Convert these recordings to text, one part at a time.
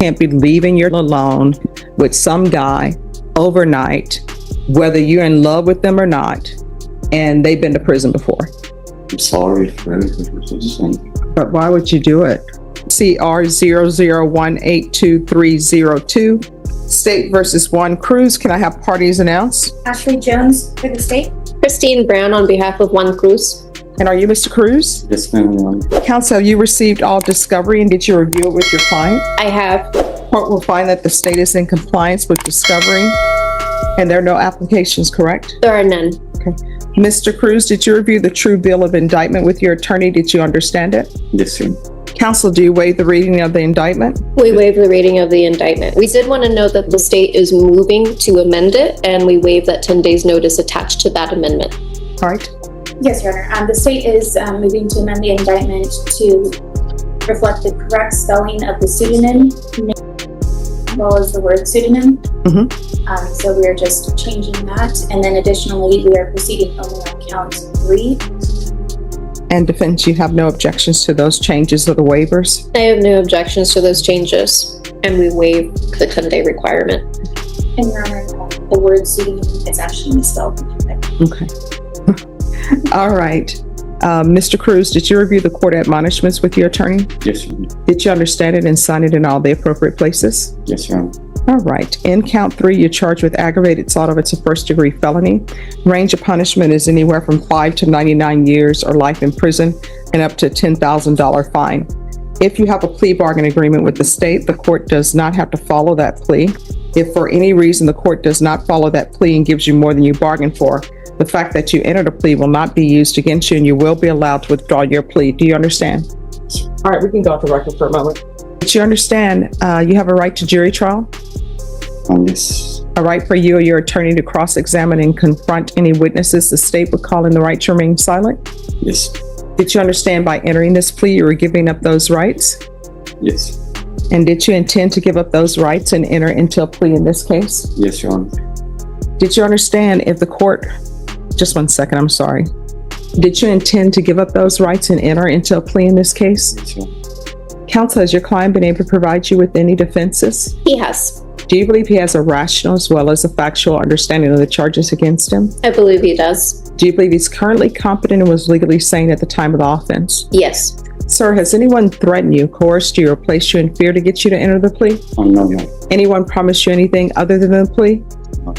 can't be leaving you alone with some guy overnight, whether you're in love with them or not, and they've been to prison before. I'm sorry for anything for such thing. But why would you do it? CR 001823002, State versus Juan Cruz. Can I have parties announced? Ashley Jones for the state. Christine Brown on behalf of Juan Cruz. And are you Mr. Cruz? Yes, ma'am. Counsel, you received all discovery and did you review it with your client? I have. Court will find that the state is in compliance with discovery and there are no applications, correct? There are none. Okay. Mr. Cruz, did you review the true bill of indictment with your attorney? Did you understand it? Yes, sir. Counsel, do you waive the reading of the indictment? We waive the reading of the indictment. We did want to note that the state is moving to amend it, and we waive that 10 days notice attached to that amendment. All right. Yes, Your Honor. The state is moving to amend the indictment to reflect the correct spelling of the pseudonym as well as the word pseudonym. So we are just changing that. And then additionally, we are proceeding only on count 3. And defense, you have no objections to those changes or the waivers? I have no objections to those changes, and we waive the 10-day requirement. And Your Honor, the word pseudonym is actually misspelled. Okay. All right. Mr. Cruz, did you review the court admonishments with your attorney? Yes, sir. Did you understand it and sign it in all the appropriate places? Yes, sir. All right. In count 3, you're charged with aggravated assault of it's a first-degree felony. Range of punishment is anywhere from 5 to 99 years or life in prison and up to a $10,000 fine. If you have a plea bargain agreement with the state, the court does not have to follow that plea. If for any reason the court does not follow that plea and gives you more than you bargained for, the fact that you entered a plea will not be used against you and you will be allowed to withdraw your plea. Do you understand? All right, we can go off the record for a moment. Do you understand you have a right to jury trial? Yes. A right for you or your attorney to cross-examine and confront any witnesses the state would call in the right to remain silent? Yes. Did you understand by entering this plea you were giving up those rights? Yes. And did you intend to give up those rights and enter into a plea in this case? Yes, Your Honor. Did you understand if the court... Just one second, I'm sorry. Did you intend to give up those rights and enter into a plea in this case? Yes, Your Honor. Counsel, has your client been able to provide you with any defenses? He has. Do you believe he has a rational as well as a factual understanding of the charges against him? I believe he does. Do you believe he's currently competent and was legally sane at the time of the offense? Yes. Sir, has anyone threatened you, coerced you, or placed you in fear to get you to enter the plea? No, Your Honor. Anyone promised you anything other than the plea? No.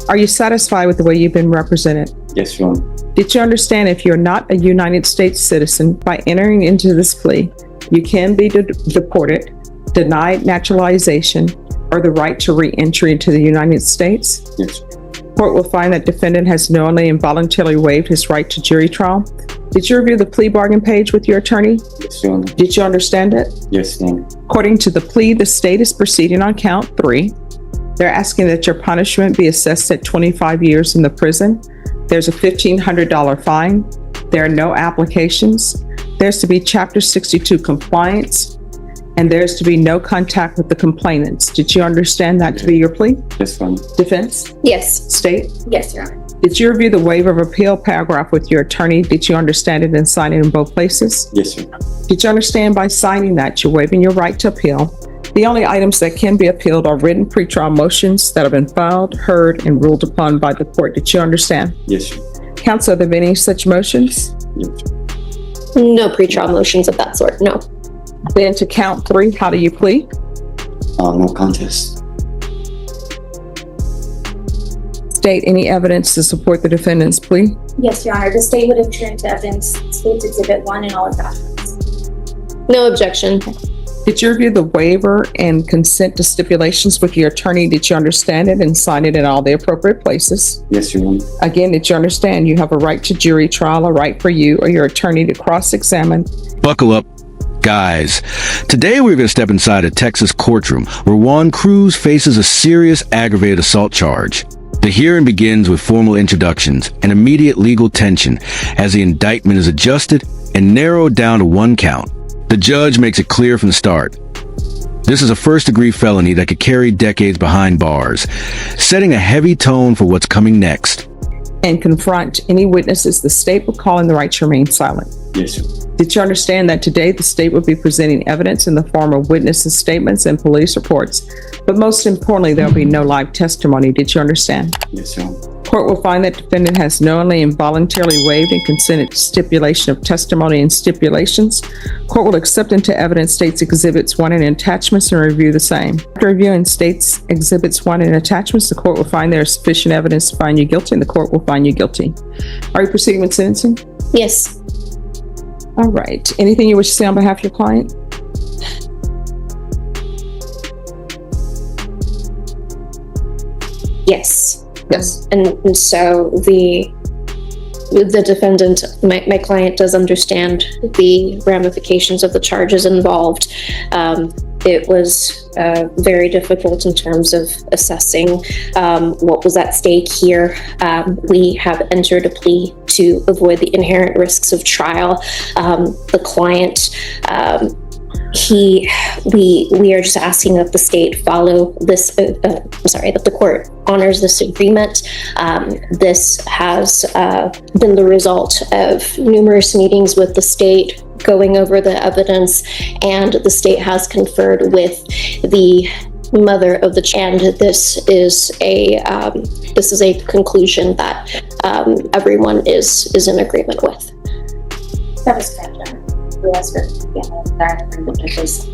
Are you satisfied with the way you've been represented? Yes, Your Honor. Did you understand if you're not a United States citizen, by entering into this plea, you can be deported, denied naturalization, or the right to re-entry into the United States? Yes. Court will find that defendant has knowingly and voluntarily waived his right to jury trial. Did you review the plea bargain page with your attorney? Yes, Your Honor. Did you understand it? Yes, Your Honor. According to the plea, the state is proceeding on count 3. They're asking that your punishment be assessed at 25 years in the prison. There's a $1,500 fine. There are no applications. There's to be Chapter 62 compliance, and there's to be no contact with the complainants. Did you understand that to be your plea? Yes, Your Honor. Defense? Yes. State? Yes, Your Honor. Did you review the waiver of appeal paragraph with your attorney? Did you understand it and sign it in both places? Yes, Your Honor. Did you understand by signing that you're waiving your right to appeal? The only items that can be appealed are written pretrial motions that have been filed, heard, and ruled upon by the court. Did you understand? Yes, Your Honor. Counsel, are there any such motions? Yes. No pretrial motions of that sort, no. Then to count 3, how do you plead? No contest. State any evidence to support the defendant's plea? Yes, Your Honor. The state would enter into evidence State's Exhibit 1 and all attachments. No objection. Did you review the waiver and consent to stipulations with your attorney? Did you understand it and sign it in all the appropriate places? Yes, Your Honor. Again, did you understand you have a right to jury trial, a right for you or your attorney to cross-examine? Buckle up, guys. Today we're going to step inside a Texas courtroom where Juan Cruz faces a serious aggravated assault charge. The hearing begins with formal introductions and immediate legal tension as the indictment is adjusted and narrowed down to 1 count. The judge makes it clear from the start. This is a first-degree felony that could carry decades behind bars, setting a heavy tone for what's coming next. and confront any witnesses, the state will call in the right to remain silent. Yes, sir. Did you understand that today the state will be presenting evidence in the form of witnesses' statements and police reports? But most importantly, there will be no live testimony. Did you understand? Yes, sir. Court will find that defendant has knowingly and voluntarily waived and consented to stipulation of testimony and stipulations. Court will accept into evidence state's exhibits 1 and attachments and review the same. After reviewing state's exhibits 1 and attachments, the court will find there is sufficient evidence to find you guilty, and the court will find you guilty. Are you proceeding with sentencing? Yes. All right. Anything you wish to say on behalf of your client? Yes. Yes. And so the defendant, my client, does understand the ramifications of the charges involved. It was very difficult in terms of assessing what was at stake here. We have entered a plea to avoid the inherent risks of trial. The client, we are just asking that the state follow this, that the court honors this agreement. This has been the result of numerous meetings with the state, going over the evidence, and the state has conferred with the mother of the child. This is a conclusion that everyone is in agreement with. That is correct, John. We ask for that agreement, please.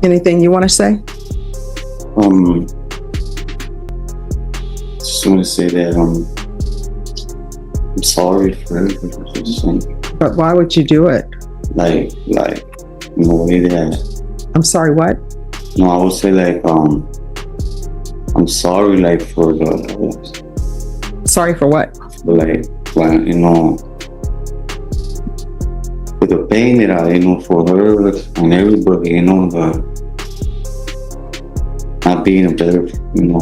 Anything you want to say? Just want to say that I'm sorry for everything. But why would you do it? Like in a way that I'm sorry, what? I would say I'm sorry for the Sorry for what? when for the pain that I for her and everybody, the not being a better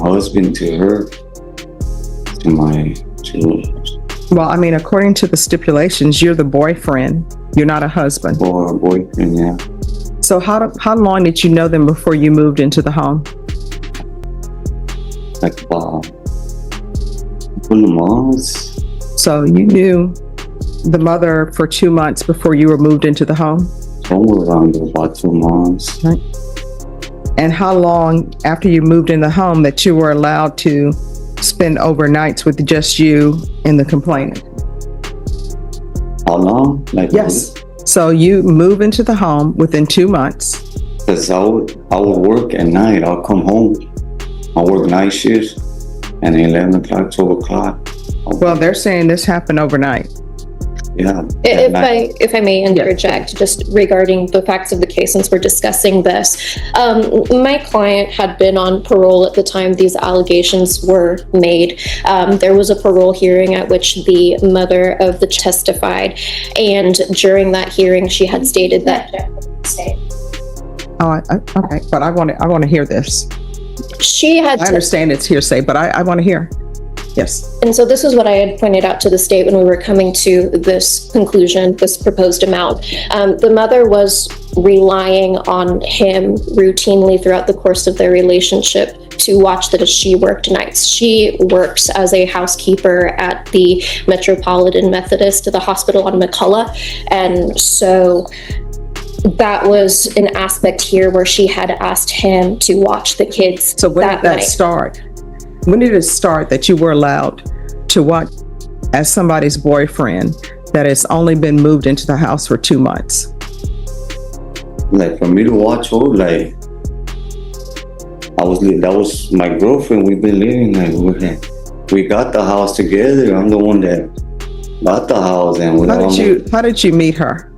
husband to her, to my children. Well, I mean, according to the stipulations, you're the boyfriend. You're not a husband. Or a boyfriend, yeah. So how long did you know them before you moved into the home? Like about 2 months. So you knew the mother for 2 months before you were moved into the home? Somewhere around about 2 months. Right. And how long after you moved in the home that you were allowed to spend overnights with just you and the complainant? How long? Yes. So you move into the home within 2 months. Because I would work at night. I'll come home. I work night shifts, and 11 o'clock, 12 o'clock. Well, they're saying this happened overnight. Yeah. If I may interject, just regarding the facts of the case, since we're discussing this, my client had been on parole at the time these allegations were made. There was a parole hearing at which the mother of the testified, and during that hearing, she had stated that. Oh, okay, but I want to hear this. She had. I understand it's hearsay, but I want to hear. Yes. And so this is what I had pointed out to the state when we were coming to this conclusion, this proposed amount. The mother was relying on him routinely throughout the course of their relationship to watch that as she worked nights. She works as a housekeeper at the Metropolitan Methodist, the hospital on McCullough. And so that was an aspect here where she had asked him to watch the kids. So when did that start? When did it start that you were allowed to watch as somebody's boyfriend that has only been moved into the house for 2 months? For me to watch her, that was my girlfriend. We've been living we got the house together. I'm the one that bought the house, and how did you meet her?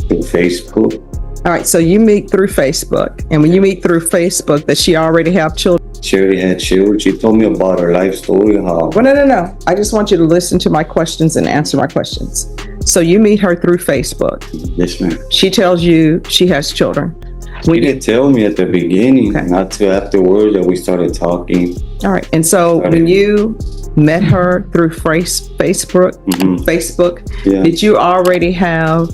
Through Facebook. All right, so you meet through Facebook, and when you meet through Facebook, does she already have children? She already had children. She told me about her life story. How? Well, no. I just want you to listen to my questions and answer my questions. So you meet her through Facebook. Yes, ma'am. She tells you she has children. She didn't tell me at the beginning, not till afterwards that we started talking. All right, and so when you met her through Facebook, Yeah. Did you already have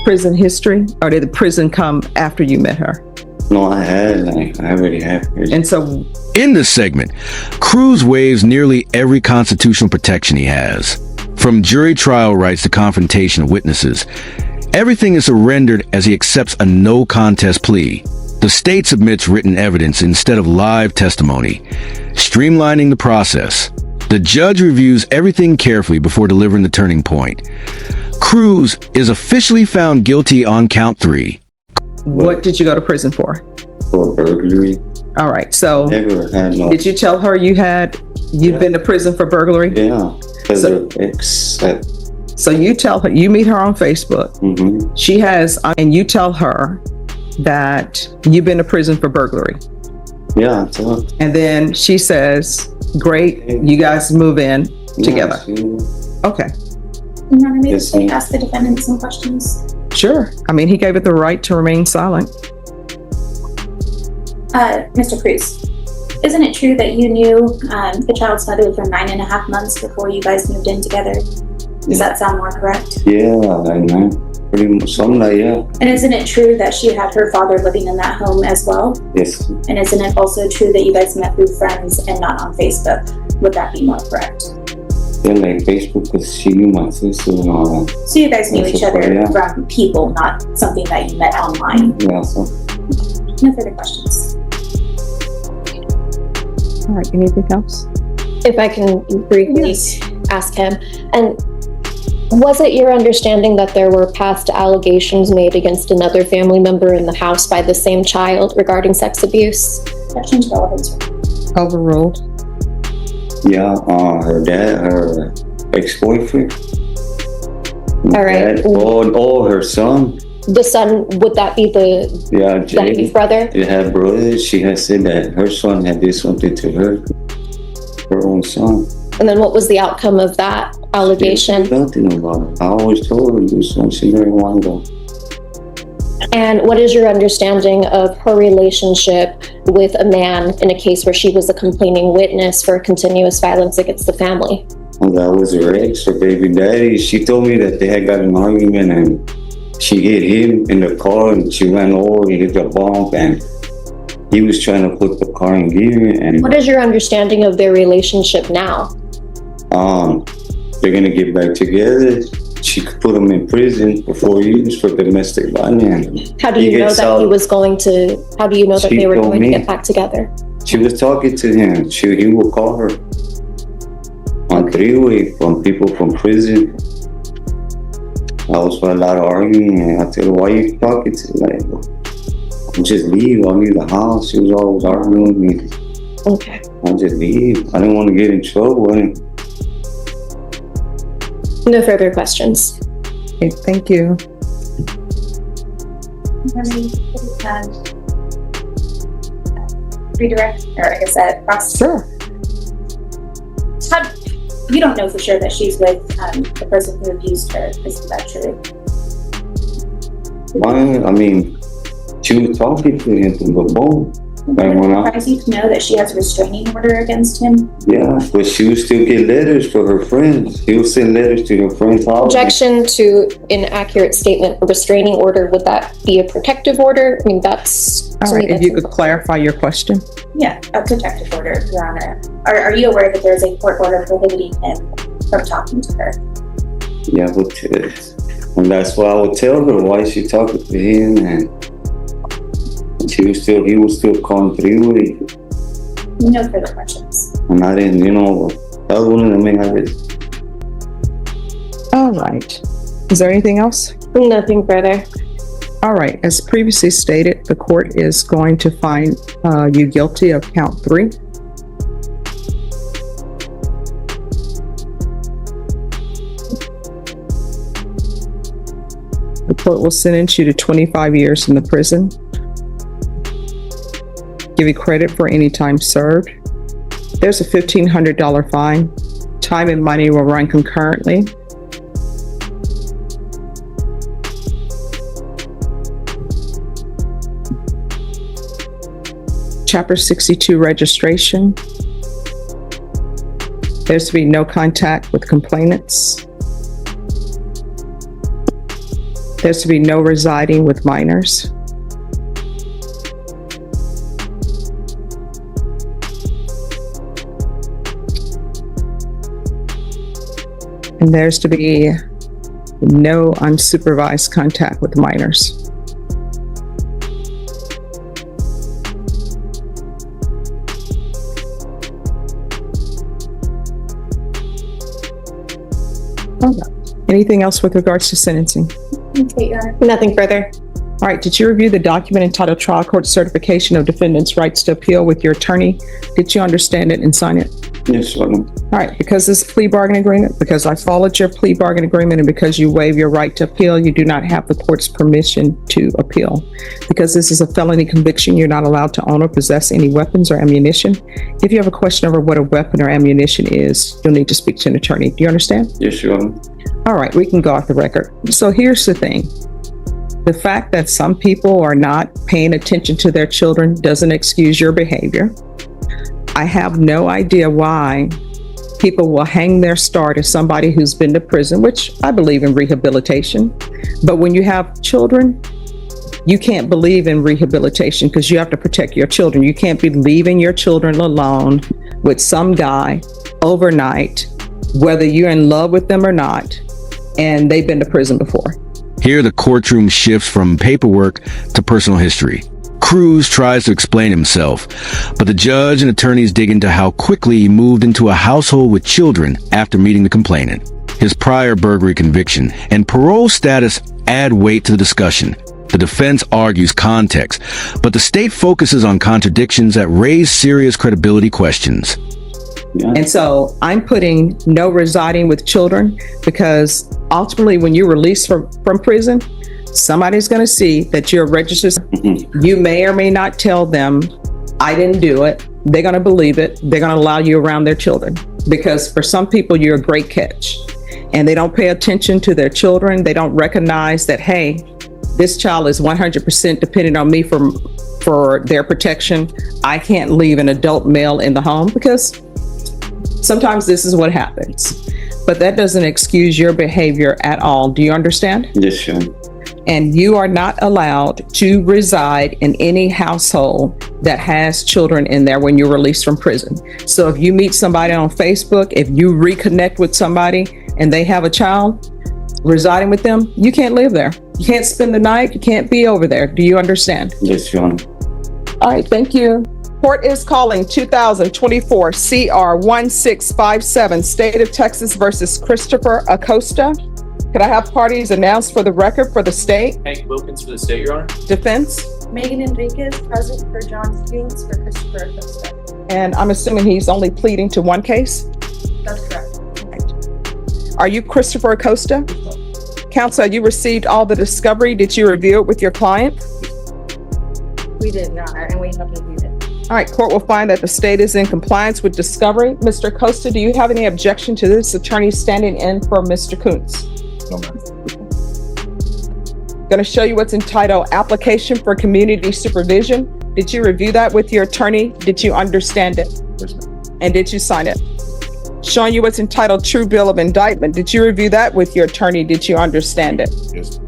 prison history, or did the prison come after you met her? No, I already have prison. And so, In this segment, Cruz waives nearly every constitutional protection he has. From jury trial rights to confrontation of witnesses, everything is surrendered as he accepts a no contest plea. The state submits written evidence instead of live testimony, streamlining the process. The judge reviews everything carefully before delivering the turning point. Cruz is officially found guilty on count 3. what did you go to prison for? For burglary. All right. So, Never had no. did you tell her you'd been to prison for burglary? Yeah. Because So- her ex said. So you tell her, you meet her on Facebook. Mm-hmm. She has, and you tell her that you've been to prison for burglary. Yeah, I told her. And then she says, great, you guys move in together. Yeah, Okay, You want me to Yes, ma'am. ask the defendant some questions? sure. I mean, he gave it the right to remain silent. Mr. Cruz, isn't it true that you knew the child's mother for 9.5 months before you guys moved in together? Does that sound more correct? yeah, like, man. Pretty much something like, yeah. And isn't it true that she had her father living in that home as well? Yes. And isn't it also true that you guys met through friends and not on Facebook? Would that be more correct? Yeah, like Facebook, because she knew my sister and all that. So you guys knew That's each other okay, yeah. from people, not something that you met online. Yeah, so. No further questions. All right, anything else? If I can briefly Yes. ask him, and was it your understanding that there were past allegations made against another family member in the house by the same child regarding sex abuse? Questions relevance. Overruled. Yeah, her dad, her ex-boyfriend. All right. Or her son. The son, would that be Yeah, that Jay. his brother? They had brothers. She had said that her son had did something to her. Her own son. And then what was the outcome of that allegation? Nothing about it. I always told her this one. She never wanted to go. And what is your understanding of her relationship with a man in a case where she was a complaining witness for continuous violence against the family? And that was her ex, her baby daddy. She told me that they had got an argument and she hit him in the car and she ran over, he hit the bump and he was trying to put the car in gear and What is your understanding of their relationship now? they're gonna get back together. She could put him in prison for 4 years for domestic violence. How do He you know gets that out- he was going to, how do you know that She they were told going me. to get back together? She was talking to him. He would call her on three-way from people from prison. I was for a lot of arguing and I told her, why you talking to me? Like, just leave. I'll leave the house. She was always arguing with me. Okay. I'll just leave. I didn't want to get in trouble. And No further questions. Okay, thank you. Redirect, or I guess cross. Sure. How, you don't know for sure that she's with the person who abused her. Isn't that true? why? I mean, she was talking to him from the phone. Like Would when it I, surprise you to know that she has a restraining order against him? yeah, but she would still get letters for her friends. He would send letters to her friends' house. Objection to inaccurate statement. A restraining order, would that be a protective order? I mean, that's. All to me, right, if that's you could important. clarify your question. Yeah, a protective order, Your Honor. Are you aware that there's a court order prohibiting him from talking to her? Yeah, but and that's why I would tell her why she talking to him, and he was still calling three-way, No further questions. and I didn't, that was one of the main habits. All right. Is there anything else? Nothing further. All right, as previously stated, the court is going to find you guilty of count 3. The court will sentence you to 25 years in the prison. Give you credit for any time served. There's a $1,500 fine. Time and money will run concurrently. Chapter 62 registration. There's to be no contact with complainants. There's to be no residing with minors. And there's to be no unsupervised contact with minors. Anything else with regards to sentencing? Okay, Your Honor. Nothing further. All right, did you review the document entitled Trial Court Certification of Defendant's Rights to Appeal with your attorney? Did you understand it and sign it? Yes, Your Honor. All right, because this is a plea bargain agreement, because I followed your plea bargain agreement, and because you waive your right to appeal, you do not have the court's permission to appeal. Because this is a felony conviction, you're not allowed to own or possess any weapons or ammunition. If you have a question over what a weapon or ammunition is, you'll need to speak to an attorney. Do you understand? Yes, Your Honor. All right, we can go off the record. So here's the thing. The fact that some people are not paying attention to their children doesn't excuse your behavior. I have no idea why people will hang their star to somebody who's been to prison, which I believe in rehabilitation. But when you have children, you can't believe in rehabilitation because you have to protect your children. You can't be leaving your children alone with some guy overnight, whether you're in love with them or not, and they've been to prison before. Here, the courtroom shifts from paperwork to personal history. Cruz tries to explain himself, but the judge and attorneys dig into how quickly he moved into a household with children after meeting the complainant. His prior burglary conviction and parole status add weight to the discussion. The defense argues context, but the state focuses on contradictions that raise serious credibility questions. Yeah. And so I'm putting no residing with children because ultimately when you're released from prison, somebody's going to see that you're registered. You may or may not tell them, I didn't do it. They're going to believe it. They're going to allow you around their children because for some people, you're a great catch and they don't pay attention to their children. They don't recognize that, hey, this child is 100% dependent on me for their protection. I can't leave an adult male in the home because sometimes this is what happens, but that doesn't excuse your behavior at all. Do you understand? Yes, Your Honor. And you are not allowed to reside in any household that has children in there when you're released from prison. So if you meet somebody on Facebook, if you reconnect with somebody and they have a child residing with them, you can't live there. You can't spend the night. You can't be over there. Do you understand? Yes, Your Honor. All right, thank you. Court is calling 2024 CR 1657, State of Texas versus Christopher Acosta. Could I have parties announced for the record for the state? Hank Wilkins for the state, Your Honor. Defense? Megan Enriquez, present for John Stevens for Christopher Acosta. And I'm assuming he's only pleading to one case? That's correct. Are you Christopher Acosta? Counsel, you received all the discovery. Did you review it with your client? We did not, and we have reviewed it. All right, court will find that the state is in compliance with discovery. Mr. Acosta, do you have any objection to this attorney standing in for Mr. Kuntz? No, ma'am. Going to show you what's entitled Application for Community Supervision. Did you review that with your attorney? Did you understand it? Yes, ma'am. And did you sign it? Showing you what's entitled True Bill of Indictment. Did you review that with your attorney? Did you understand it? Yes.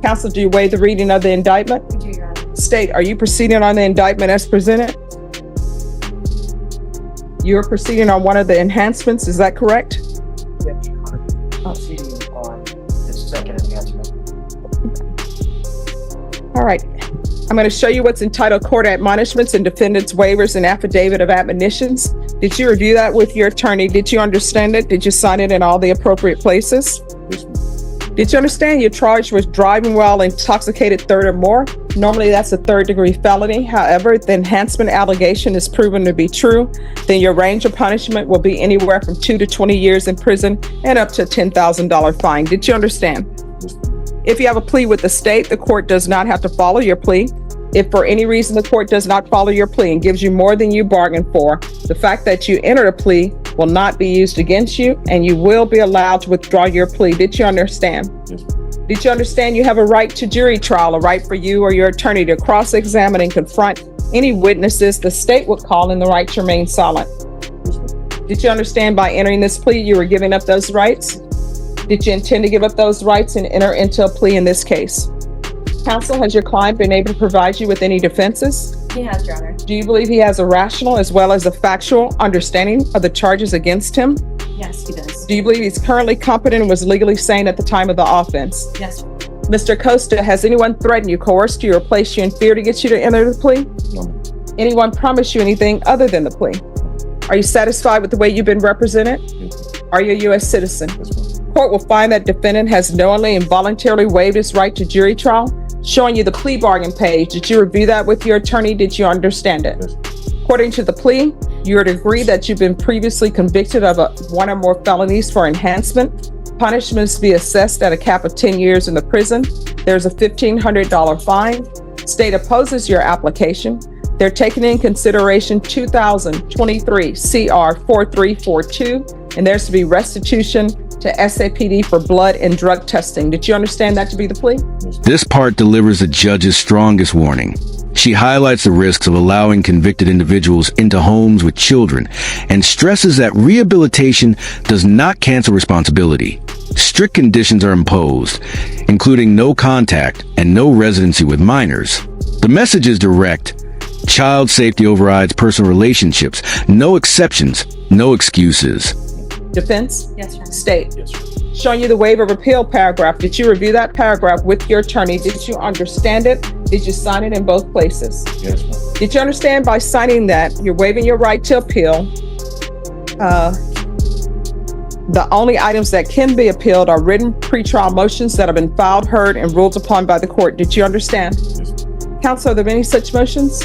Counsel, do you waive the reading of the indictment? We do, Your Honor. State, are you proceeding on the indictment as presented? You're proceeding on one of the enhancements, is that correct? Yes, Your Honor. Proceeding on the second enhancement. All right. I'm going to show you what's entitled Court Admonishments and Defendants Waivers and Affidavit of Admonitions. Did you review that with your attorney? Did you understand it? Did you sign it in all the appropriate places? Yes, ma'am. Did you understand you're charged with driving while intoxicated third or more? Normally that's a third-degree felony. However, if the enhancement allegation is proven to be true, then your range of punishment will be anywhere from 2 to 20 years in prison and up to a $10,000 fine. Did you understand? Yes, ma'am. If you have a plea with the state, the court does not have to follow your plea. If for any reason the court does not follow your plea and gives you more than you bargained for, the fact that you entered a plea will not be used against you and you will be allowed to withdraw your plea. Did you understand? Yes, ma'am. Did you understand you have a right to jury trial, a right for you or your attorney to cross-examine and confront any witnesses the state would call and the right to remain silent? Yes, ma'am. Did you understand by entering this plea you were giving up those rights? Did you intend to give up those rights and enter into a plea in this case? Counsel, has your client been able to provide you with any defenses? He has, Your Honor. Do you believe he has a rational as well as a factual understanding of the charges against him? Yes, he does. Do you believe he's currently competent and was legally sane at the time of the offense? Yes. Mr. Costa, has anyone threatened you, coerced you, or placed you in fear to get you to enter the plea? No. Anyone promised you anything other than the plea? Are you satisfied with the way you've been represented? Are you a U.S. citizen? Court will find that defendant has knowingly and voluntarily waived his right to jury trial, showing you the plea bargain page. Did you review that with your attorney? Did you understand it? According to the plea, you are to agree that you've been previously convicted of one or more felonies for enhancement. Punishments be assessed at a cap of 10 years in the prison. There's a $1,500 fine. State opposes your application. They're taking in consideration 2023 CR 4342, and there's to be restitution to SAPD for blood and drug testing. Did you understand that to be the plea? This part delivers the judge's strongest warning. She highlights the risks of allowing convicted individuals into homes with children and stresses that rehabilitation does not cancel responsibility. Strict conditions are imposed, including no contact and no residency with minors. The message is direct. Child safety overrides personal relationships. No exceptions, no excuses. Defense? Yes, Your Honor. State. Yes, sir. Showing you the waiver of appeal paragraph. Did you review that paragraph with your attorney? Did you understand it? Did you sign it in both places? Yes, ma'am. Did you understand by signing that you're waiving your right to appeal? The only items that can be appealed are written pretrial motions that have been filed, heard, and ruled upon by the court. Did you understand? Yes, ma'am. Counsel, are there any such motions?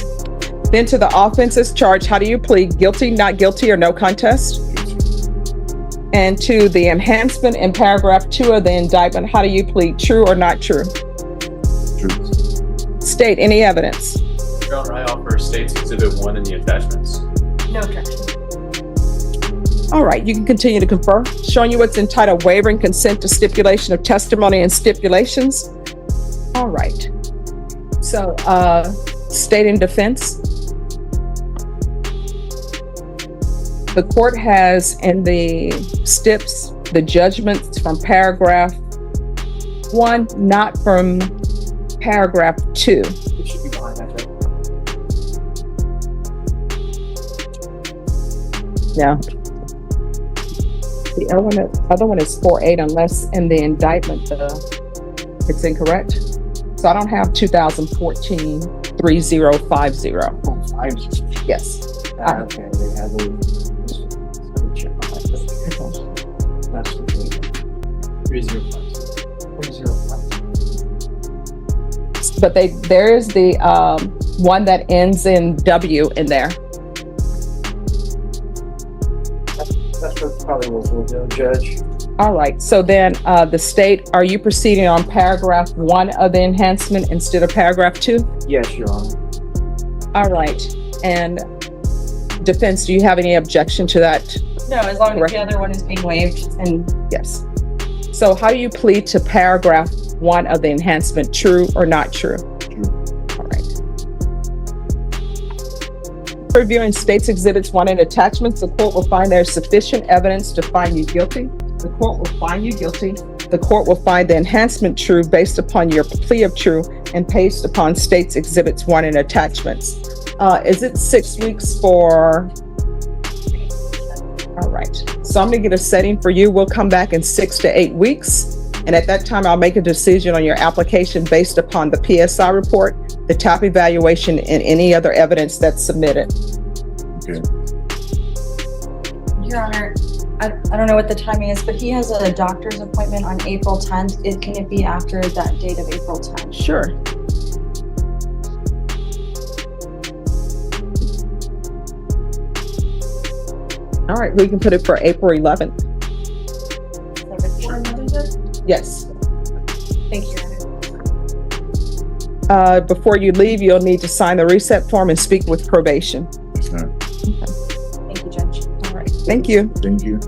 Then to the offenses charged, how do you plead? Guilty, not guilty, or no contest? Yes, sir. And to the enhancement in paragraph 2 of the indictment, how do you plead? True or not true? Truth. State any evidence. Your Honor, I offer State's Exhibit 1 in the attachments. No objection. All right, you can continue to confer. Showing you what's entitled waiver and consent to stipulation of testimony and stipulations. All right. So, state and defense. The court has in the stips, the judgments from paragraph 1, not from paragraph 2. It should be behind that, Judge. Yeah. The other one is 4-8 unless in the indictment, it's incorrect. So I don't have 2014 3050. Oh, 5. Yes. Okay, they have a. Let me check on that. That's the 3050. 305. But there is the one that ends in W in there. That's what probably what we'll do, Judge. All right. So then the state, are you proceeding on paragraph 1 of the enhancement instead of paragraph 2? Yes, Your Honor. All right. And defense, do you have any objection to that? No, as long as Correct. the other one is being waived and Yes. So how do you plead to paragraph 1 of the enhancement, true or not true? True. All right. Reviewing state's exhibits 1 and attachments, the court will find there's sufficient evidence to find you guilty. The court will find you guilty. The court will find the enhancement true based upon your plea of true and based upon state's exhibits 1 and attachments. Is it 6 weeks for? All right. So I'm gonna get a setting for you. We'll come back in 6 to 8 weeks. And at that time, I'll make a decision on your application based upon the PSI report, the TAP evaluation, and any other evidence that's submitted. Okay. Your Honor, I don't know what the timing is, but he has a doctor's appointment on April 10th. Can it be after that date of April 10th? Sure. All right, we can put it for April 11th. Yes. Thank you, Your Honor. Before you leave, you'll need to sign the reset form and speak with probation. Yes, ma'am. Thank you, Judge. All right, thank you. Thank you.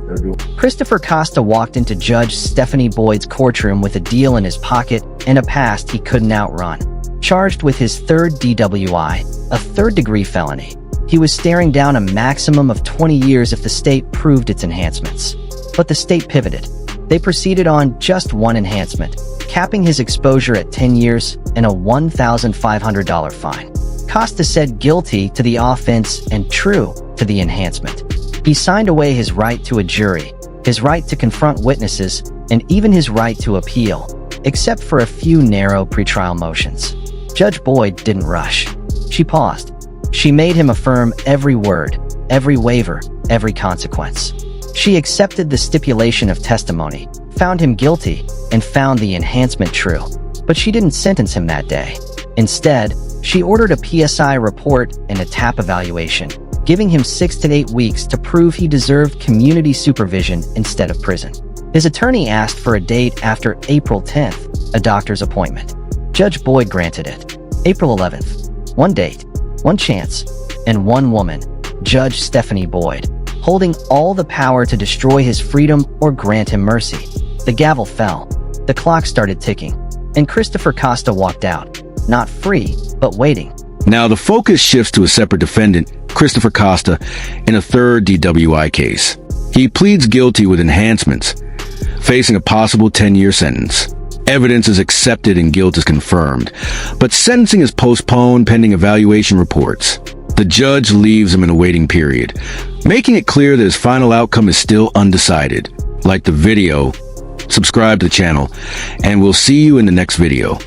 Christopher Costa walked into Judge Stephanie Boyd's courtroom with a deal in his pocket and a past he couldn't outrun. Charged with his third DWI, a third-degree felony, he was staring down a maximum of 20 years if the state proved its enhancements. But the state pivoted. They proceeded on just one enhancement, capping his exposure at 10 years and a $1,500 fine. Costa said guilty to the offense and true to the enhancement. He signed away his right to a jury, his right to confront witnesses, and even his right to appeal, except for a few narrow pretrial motions. Judge Boyd didn't rush. She paused. She made him affirm every word, every waiver, every consequence. She accepted the stipulation of testimony, found him guilty, and found the enhancement true. But she didn't sentence him that day. Instead, she ordered a PSI report and a TAP evaluation, giving him 6 to 8 weeks to prove he deserved community supervision instead of prison. His attorney asked for a date after April 10th, a doctor's appointment. Judge Boyd granted it. April 11th. One date, one chance, and one woman, Judge Stephanie Boyd, holding all the power to destroy his freedom or grant him mercy. The gavel fell. The clock started ticking, and Christopher Costa walked out, not free, but waiting. Now the focus shifts to a separate defendant, Christopher Costa, in a third DWI case. He pleads guilty with enhancements, facing a possible 10-year sentence. Evidence is accepted and guilt is confirmed, but sentencing is postponed pending evaluation reports. The judge leaves him in a waiting period, making it clear that his final outcome is still undecided. Like the video, subscribe to the channel, and we'll see you in the next video.